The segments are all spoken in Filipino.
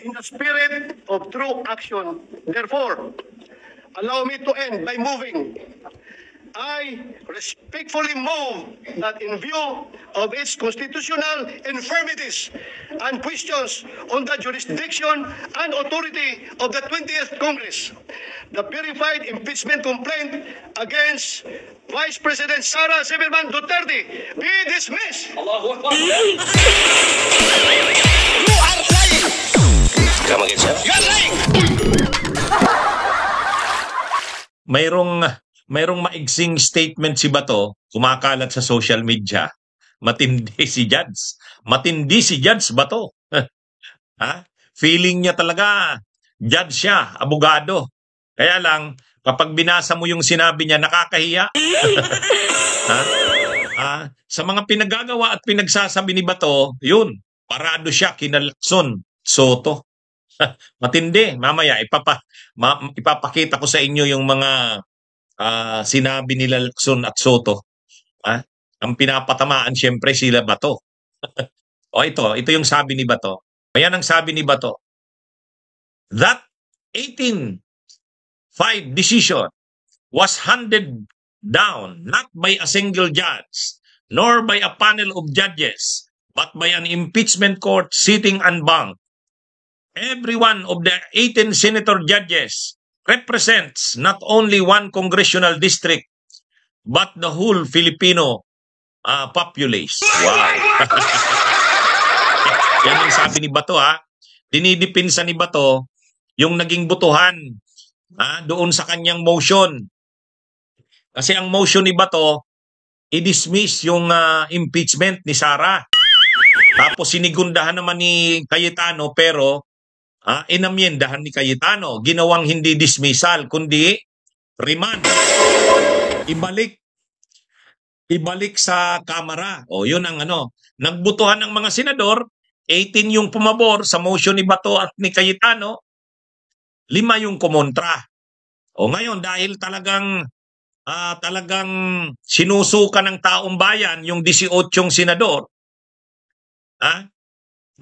in the spirit of true action. Therefore, allow me to end by moving. I respectfully move that in view of its constitutional infirmities and questions on the jurisdiction and authority of the 20th Congress, the verified impeachment complaint against Vice President Sara Zimmerman Duterte be dismissed. Allahu Akbar. You are lying. Come again, sir. You are lying. Mayroong maigsing statement si Bato, kumakalat sa social media. Matindi si Judge. Matindi si Judge Bato. Ha? Feeling niya talaga, judge siya, abogado. Kaya lang, kapag binasa mo yung sinabi niya, nakakahiya. Ha? Sa mga pinagagawa at pinagsasabi ni Bato, yun, parado siya, kinalakson, Soto. Matindi. Mamaya, ipapakita ko sa inyo yung mga sinabi nila Lacson at Soto. Ang pinapatamaan siyempre sila Bato. O ito yung sabi ni Bato. Ayan ang sabi ni Bato. That 18-5 decision was handed down not by a single judge nor by a panel of judges but by an impeachment court sitting en banc. Every one of the 18 senator judges represents not only one congressional district but the whole Filipino population. Wow. Yan ang sabi ni Bato, ha. Dinidipinsa ni Bato yung naging butuhan doon sa kanyang motion. Kasi ang motion ni Bato, i-dismiss yung impeachment ni Sara. Tapos sinigundahan naman ni Cayetano pero inamyendahan ni Cayetano, ginawang hindi dismissal, kundi remand. Ibalik sa Kamara. O yun ang nagbutuhan ng mga senador, 18 yung pumabor sa motion ni Bato at ni Cayetano, 5 yung kumontra. O ngayon, dahil talagang sinusuka ng taong bayan yung 18 senador,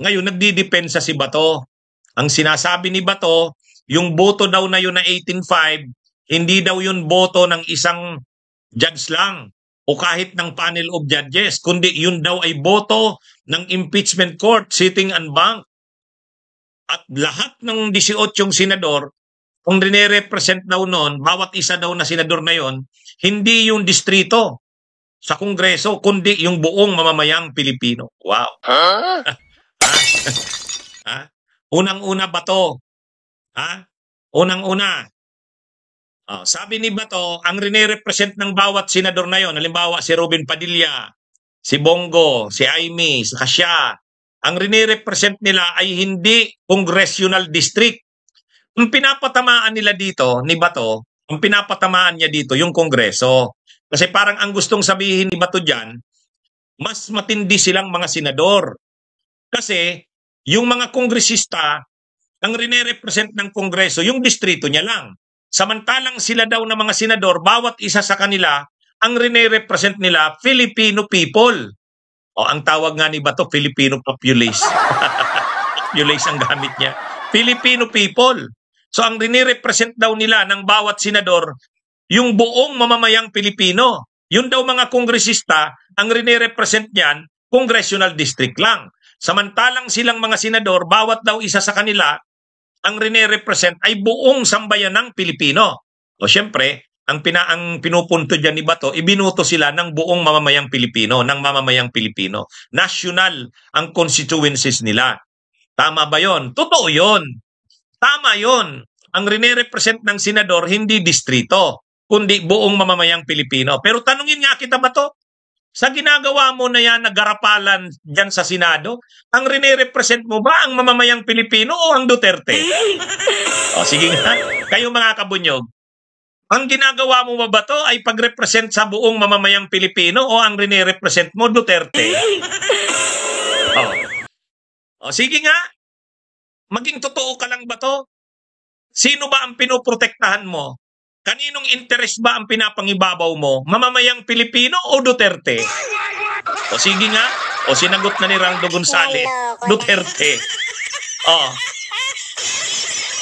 ngayon nagdidepensa si Bato. Ang sinasabi ni Bato, yung boto daw na yun na 18-5, hindi daw yun boto ng isang judge lang o kahit ng panel of judges, kundi yun daw ay boto ng impeachment court sitting en banc. At lahat ng 18 senador, kung rine-represent daw noon, bawat isa daw na senador na yon, hindi yung distrito sa Kongreso, kundi yung buong mamamayang Pilipino. Wow. Unang-una Bato. Unang-una. Sabi ni Bato, ang rine-represent ng bawat senador na yon, halimbawa si Robin Padilla, si Bongo, si Aimee, si Kasia, ang rine-represent nila ay hindi congressional district. Ang pinapatamaan nila dito, ni Bato, ang pinapatamaan niya dito, yung Kongreso. Kasi parang ang gustong sabihin ni Bato dyan, mas matindi silang mga senador. Kasi, yung mga kongresista, ang rine-represent ng Kongreso, yung distrito niya lang. Samantalang sila daw na mga senador, bawat isa sa kanila, ang rine-represent nila, Filipino people. O ang tawag nga ni Bato, Filipino populace. Populace ang gamit niya. Filipino people. So ang rine-represent daw nila ng bawat senador, yung buong mamamayang Pilipino. Yun daw mga kongresista, ang rine-represent niyan, congressional district lang. Samantalang silang mga senador, bawat daw isa sa kanila, ang rine-represent ay buong sambayan ng Pilipino. O siyempre, ang pinupunto dyan ni Bato, ibinuto sila ng buong mamamayang Pilipino, ng mamamayang Pilipino. National ang constituencies nila. Tama ba yon? Totoo yon. Tama yon. Ang rine-represent ng senador, hindi distrito, kundi buong mamamayang Pilipino. Pero tanungin nga kita, Bato, sa ginagawa mo na yan, nagarapalan dyan sa Senado, ang rine-represent mo ba ang mamamayang Pilipino o ang Duterte? O sige nga, kayo mga kabunyog, ang ginagawa mo ba to ay pag-represent sa buong mamamayang Pilipino o ang rine-represent mo Duterte? O sige nga, maging totoo ka lang ba to? Sino ba ang pinoprotektahan mo? Kaninong interest ba ang pinapangibabaw mo? Mamamayang Pilipino o Duterte? O sige nga, o sinagot na ni Rando Gonzales, Duterte.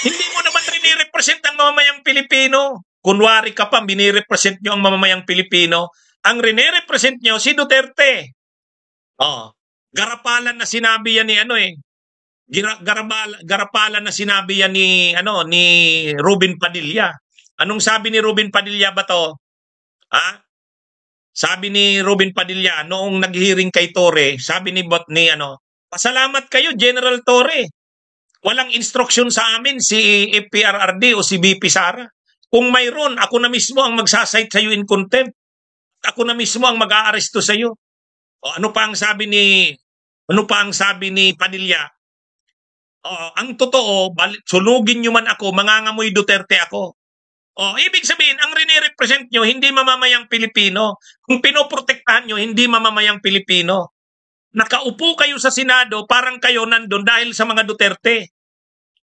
Hindi mo naman rin-represent ang mamamayang Pilipino. Kunwari ka pa, binirepresent nyo ang mamamayang Pilipino. Ang rin-represent nyo si Duterte. Oh, garapalan na sinabi yan ni garapalan na sinabi yan ni Ruben Padilla. Anong sabi ni Ruben Padilla ba to? Ha? Sabi ni Ruben Padilla noong nag-hearing kay Torre, sabi ni pasalamat kayo General Torre. Walang instruksyon sa amin si FPRRD o si BP Sara. Kung mayroon, ako na mismo ang magsasite sa iyo in contempt. Ako na mismo ang mag-aaresto sa iyo. O ano pa ang sabi ni Padilla? Ang totoo, sunugin nyo man ako, mangangamoy Duterte ako. Ibig sabihin, ang rini-represent nyo, hindi mamamayang Pilipino. Kung pinoprotektahan nyo, hindi mamamayang Pilipino. Nakaupo kayo sa Senado, parang kayo nandun dahil sa mga Duterte.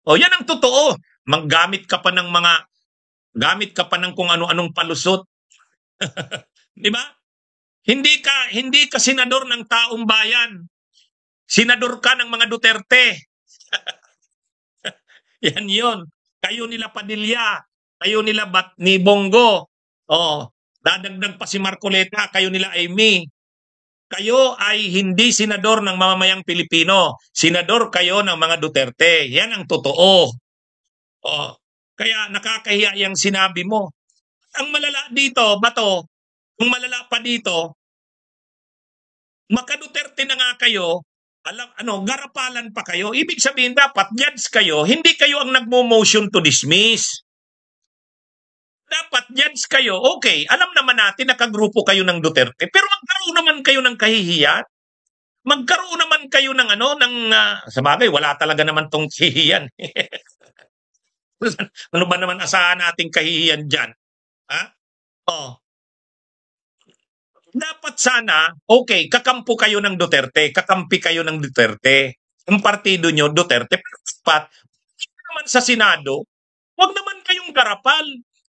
Yan ang totoo. Gamit ka pa ng kung ano-anong palusot. Di ba? Hindi ka senador ng taong bayan. Senador ka ng mga Duterte. Yan yun. Kayo nila Padilla, kayo nila ni Bongo. Dadagdag pa si Marcoleta, kayo nila Amy. Kayo ay hindi senador ng mamamayang Pilipino. Senador kayo ng mga Duterte. Yan ang totoo. Kaya nakakahiya yung sinabi mo. Ang malala dito, Bato, kung malala pa dito, maka-Duterte na nga kayo, garapalan pa kayo. Ibig sabihin dapat judge kayo, hindi kayo ang nagmo-motion to dismiss. Dapat judge kayo, okay, alam naman natin nakagrupo kayo ng Duterte, pero magkaroon naman kayo ng kahihiyan. Magkaroon naman kayo ng sa bagay, wala talaga naman tong kahihiyan. Ano ba naman asahan nating kahihiyan dyan? Ha? Dapat sana, okay, kakampo kayo ng Duterte, kakampi kayo ng Duterte. Ang partido nyo, Duterte. Pero dapat, naman sa Senado, wag naman kayong garapal.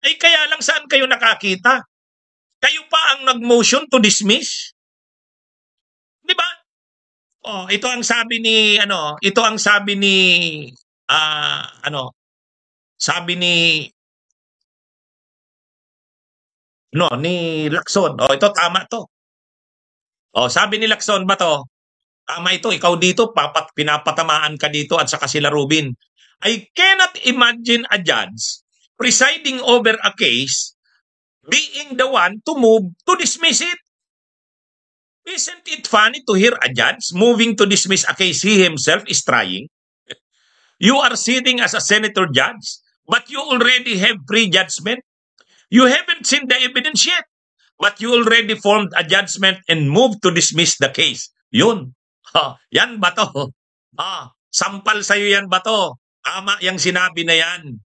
Kaya lang saan kayo nakakita? Kayo pa ang nag-motion to dismiss? Di ba? Ito ang sabi ni ni Lacson. Ito tama to. Sabi ni Lacson ba to? Tama ito, ikaw dito, pinapatamaan ka dito at saka sila Rubin. I cannot imagine a judge presiding over a case being the one to move to dismiss it. Isn't it funny to hear a judge moving to dismiss a case he himself is trying? You are sitting as a senator judge, but you already have pre-judgment. You haven't seen the evidence yet, but you already formed a judgment and moved to dismiss the case. Yun. Yan ba to? Sampal sa'yo yan ba to? Tama yung sinabi na yan.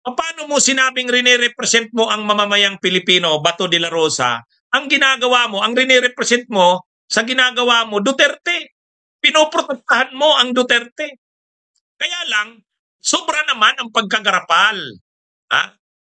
Paano mo sinabing rini-represent mo ang mamamayang Pilipino, Bato de la Rosa? Ang ginagawa mo, ang rini-represent mo, sa ginagawa mo, Duterte. Pinoprotektahan mo ang Duterte. Kaya lang, sobra naman ang pagkagarapal.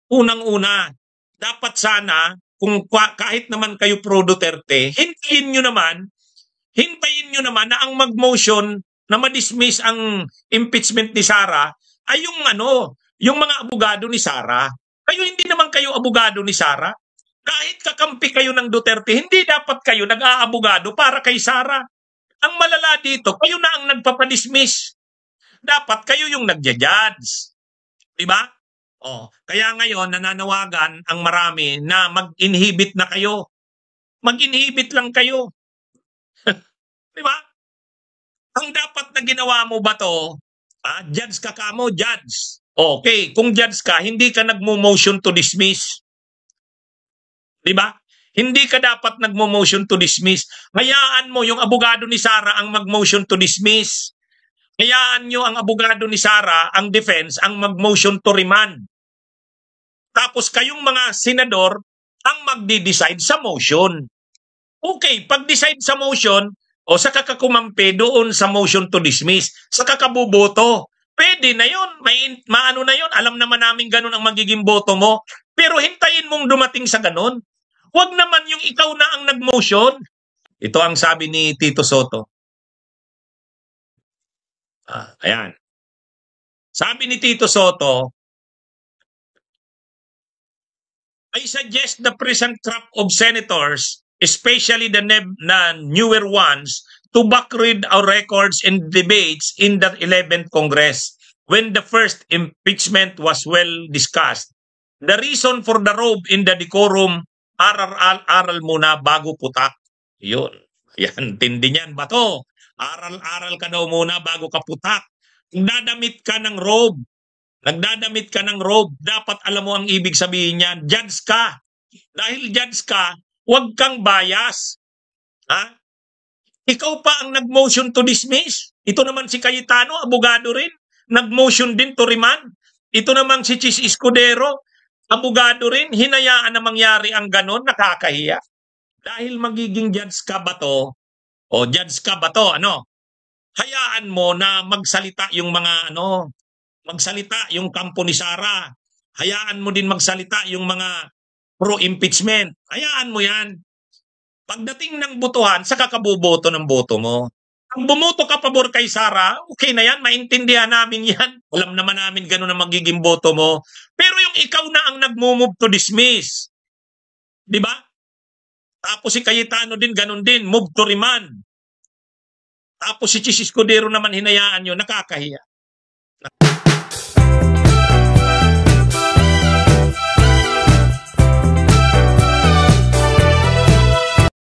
Unang-una, dapat sana, kung kahit naman kayo pro-Duterte, hintayin nyo naman na ang mag-motion na ma-dismiss ang impeachment ni Sara ay yung mga abogado ni Sara. Hindi naman kayo abogado ni Sara. Kahit kakampi kayo ng Duterte, hindi dapat kayo nag-aabogado para kay Sara. Ang malala dito, kayo na ang nagpapadismiss. Dapat kayo yung nagja-judge. Diba? Kaya ngayon, nananawagan ang marami na mag-inhibit na kayo. Mag-inhibit lang kayo. Diba? Ang dapat na ginawa mo ba to? Judge ka mo, judge. Okay, kung judge ka, hindi ka nagmo-motion to dismiss. Diba? Hindi ka dapat nagmo-motion to dismiss. Hayaan mo yung abogado ni Sara ang mag-motion to dismiss. Hayaan nyo ang abogado ni Sara, ang defense, ang mag-motion to remand. Tapos kayong mga senador ang magdi-decide sa motion. Okay, pag-decide sa motion, saka ka kumampi doon sa motion to dismiss, saka ka buboto. Pwede na yun, maano na yun, alam naman namin ganun ang magiging boto mo. Pero hintayin mong dumating sa ganun. Huwag naman yung ikaw na ang nag-motion. Ito ang sabi ni Tito Soto. Ayan. Sabi ni Tito Soto, I suggest the present crop of senators, especially the newer ones, to backread our records and debates in the 11th Congress when the first impeachment was well discussed. The reason for the robe in the decorum, aral muna bago putak. Yun. Yan, tindi niyan ba to? Aral ka daw muna bago ka putak. Nagdadamit ka ng robe. Nagdadamit ka ng robe. Dapat alam mo ang ibig sabihin niyan. Judge ka. Dahil judge ka, huwag kang bias. Ha? Ikaw pa ang nag-motion to dismiss. Ito naman si Cayetano, abogado rin. Nag-motion din to remand. Ito naman si Chis Escudero, abogado rin. Hinayaan na mangyari ang ganon, nakakahiya. Dahil magiging judge ka ba to? O judge ka ba to? Ano? Hayaan mo na magsalita yung mga magsalita yung kampo ni Sara. Hayaan mo din magsalita yung mga pro-impeachment. Hayaan mo yan. Pagdating ng botohan, saka ka boboto ng boto mo. Ang bumoto ka pabor kay Sara, okay na yan, maintindihan namin yan. Alam naman namin gano'n na magiging boto mo. Pero yung ikaw na ang nag-move to dismiss. Di ba? Tapos si Cayetano din, gano'n din, move to remand. Tapos si Chis Escudero naman hinayaan nyo, nakakahiya.